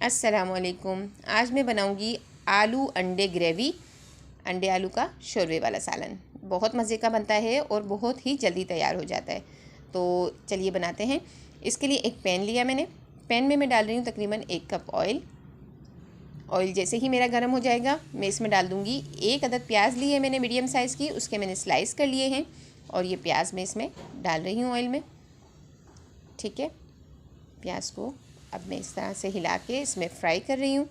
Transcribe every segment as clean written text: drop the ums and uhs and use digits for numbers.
अस्सलामुअलैकुम। आज मैं बनाऊंगी आलू अंडे ग्रेवी, अंडे आलू का शोरबे वाला सालन। बहुत मज़े का बनता है और बहुत ही जल्दी तैयार हो जाता है। तो चलिए बनाते हैं। इसके लिए एक पैन लिया मैंने। पैन में मैं डाल रही हूँ तकरीबन 1 कप ऑयल। ऑयल जैसे ही मेरा गर्म हो जाएगा मैं इसमें डाल दूँगी 1 अदद प्याज ली है मैंने मीडियम साइज़ की, उसके मैंने स्लाइस कर लिए हैं और ये प्याज मैं इसमें डाल रही हूँ ऑयल में। ठीक है, प्याज को अब मैं इस तरह से हिला के इसमें फ्राई कर रही हूँ।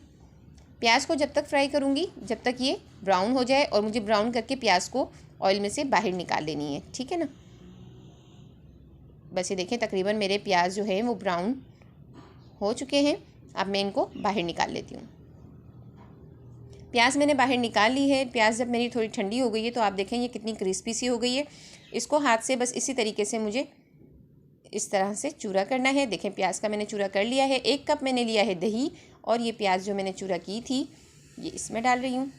प्याज को जब तक फ्राई करूँगी जब तक ये ब्राउन हो जाए, और मुझे ब्राउन करके प्याज को ऑयल में से बाहर निकाल लेनी है। ठीक है ना, बस ये देखें तकरीबन मेरे प्याज जो है वो ब्राउन हो चुके हैं। अब मैं इनको बाहर निकाल लेती हूँ। प्याज मैंने बाहर निकाल ली है। प्याज जब मेरी थोड़ी ठंडी हो गई है तो आप देखें ये कितनी क्रिस्पी सी हो गई है। इसको हाथ से बस इसी तरीके से मुझे इस तरह से चूरा करना है। देखें प्याज का मैंने चूरा कर लिया है। 1 कप मैंने लिया है दही, और ये प्याज जो मैंने चूरा की थी ये इसमें डाल रही हूँ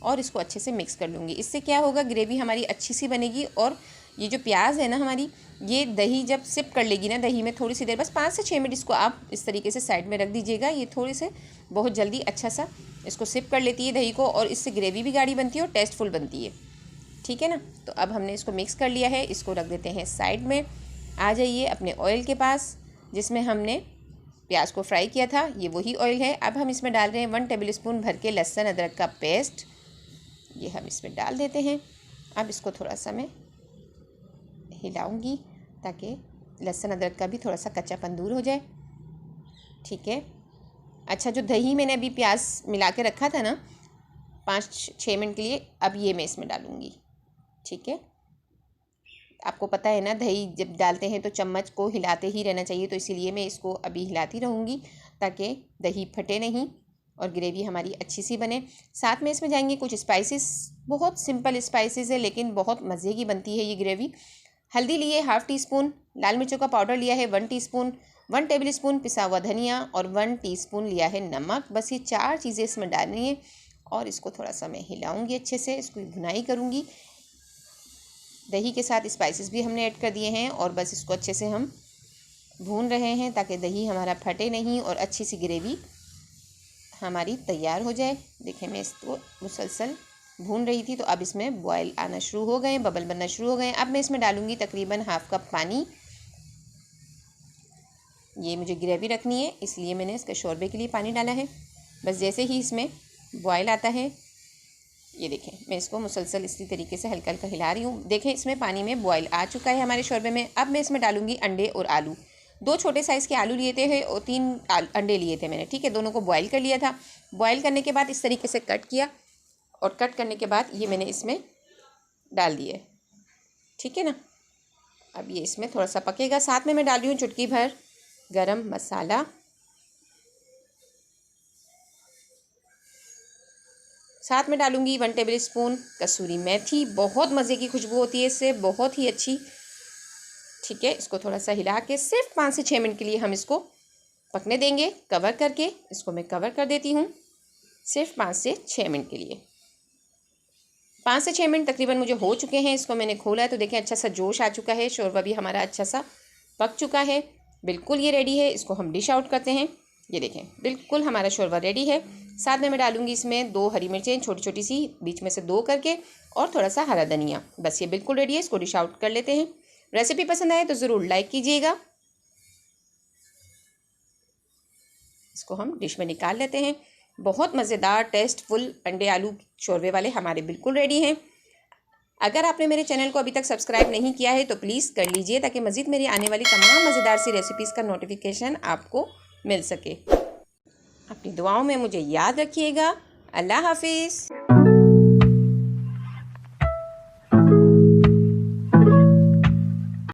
और इसको अच्छे से मिक्स कर लूँगी। इससे क्या होगा, ग्रेवी हमारी अच्छी सी बनेगी। और ये जो प्याज है ना हमारी, ये दही जब सिप कर लेगी ना, दही में थोड़ी सी देर, बस 5 से 6 मिनट इसको आप इस तरीके से साइड में रख दीजिएगा। ये थोड़ी से बहुत जल्दी अच्छा सा इसको सिप कर लेती है दही को, और इससे ग्रेवी भी गाढ़ी बनती है और टेस्टफुल बनती है। ठीक है ना, तो अब हमने इसको मिक्स कर लिया है। इसको रख देते हैं साइड में। आ जाइए अपने ऑयल के पास जिसमें हमने प्याज को फ्राई किया था, ये वही ऑयल है। अब हम इसमें डाल रहे हैं 1 टेबल स्पून भर के लहसुन अदरक का पेस्ट। ये हम इसमें डाल देते हैं। अब इसको थोड़ा सा मैं हिलाऊंगी ताकि लहसुन अदरक का भी थोड़ा सा कच्चापन दूर हो जाए। ठीक है, अच्छा जो दही मैंने अभी प्याज मिला के रखा था ना 5-6 मिनट के लिए, अब ये मैं इसमें डालूँगी। ठीक है, आपको पता है ना दही जब डालते हैं तो चम्मच को हिलाते ही रहना चाहिए, तो इसीलिए मैं इसको अभी हिलाती रहूँगी ताकि दही फटे नहीं और ग्रेवी हमारी अच्छी सी बने। साथ में इसमें जाएंगे कुछ स्पाइसेस, बहुत सिंपल स्पाइसेस है लेकिन बहुत मज़े की बनती है ये ग्रेवी। हल्दी लिए 1/2 टीस्पून, लाल मिर्चों का पाउडर लिया है 1 टीस्पून, 1 टेबल स्पून पिसा हुआ धनिया और 1 टीस्पून लिया है नमक। बस ये 4 चीज़ें इसमें डालनी है और इसको थोड़ा सा मैं हिलाऊँगी अच्छे से, इसको भुनाई करूँगी। दही के साथ स्पाइसेस भी हमने ऐड कर दिए हैं और बस इसको अच्छे से हम भून रहे हैं ताकि दही हमारा फटे नहीं और अच्छी सी ग्रेवी हमारी तैयार हो जाए। देखें मैं इसको मुसलसल भून रही थी तो अब इसमें बॉयल आना शुरू हो गए, बबल बनना शुरू हो गए। अब मैं इसमें डालूँगी तकरीबन 1/2 कप पानी। ये मुझे ग्रेवी रखनी है इसलिए मैंने इसके शोरबे के लिए पानी डाला है। बस जैसे ही इसमें बॉयल आता है, ये देखें मैं इसको मुसलसल इसी तरीके से हल्का हल्का हिला रही हूँ। देखें इसमें पानी में बॉयल आ चुका है हमारे शोरबे में। अब मैं इसमें डालूँगी अंडे और आलू। 2 छोटे साइज़ के आलू लिए थे और 3 अंडे लिए थे मैंने। ठीक है, दोनों को बॉयल कर लिया था। बॉयल करने के बाद इस तरीके से कट किया और कट करने के बाद ये मैंने इसमें डाल दिए। ठीक है ना, अब ये इसमें थोड़ा सा पकेगा। साथ में मैं डाल रही हूँ चुटकी भर गरम मसाला, साथ में डालूंगी 1 टेबल स्पून कसूरी मेथी। बहुत मज़े की खुशबू होती है इससे, बहुत ही अच्छी। ठीक है, इसको थोड़ा सा हिला के सिर्फ 5 से 6 मिनट के लिए हम इसको पकने देंगे कवर करके। इसको मैं कवर कर देती हूँ सिर्फ 5 से 6 मिनट के लिए। 5 से 6 मिनट तकरीबन मुझे हो चुके हैं। इसको मैंने खोला है तो देखें अच्छा सा जोश आ चुका है, शोरबा भी हमारा अच्छा सा पक चुका है। बिल्कुल ये रेडी है। इसको हम डिश आउट करते हैं। ये देखें बिल्कुल हमारा शोरबा रेडी है। साथ में मैं डालूंगी इसमें 2 हरी मिर्चें छोटी छोटी सी, बीच में से 2 करके, और थोड़ा सा हरा धनिया। बस ये बिल्कुल रेडी है। इसको डिश आउट कर लेते हैं। रेसिपी पसंद आए तो ज़रूर लाइक कीजिएगा। इसको हम डिश में निकाल लेते हैं। बहुत मज़ेदार टेस्टफुल अंडे आलू शोरबे वाले हमारे बिल्कुल रेडी हैं। अगर आपने मेरे चैनल को अभी तक सब्सक्राइब नहीं किया है तो प्लीज़ कर लीजिए ताकि मज़ीद मेरी आने वाली तमाम मज़ेदार सी रेसिपीज़ का नोटिफिकेशन आपको मिल सके। अपनी दुआओं में मुझे याद रखिएगा। अल्लाह हाफिज़।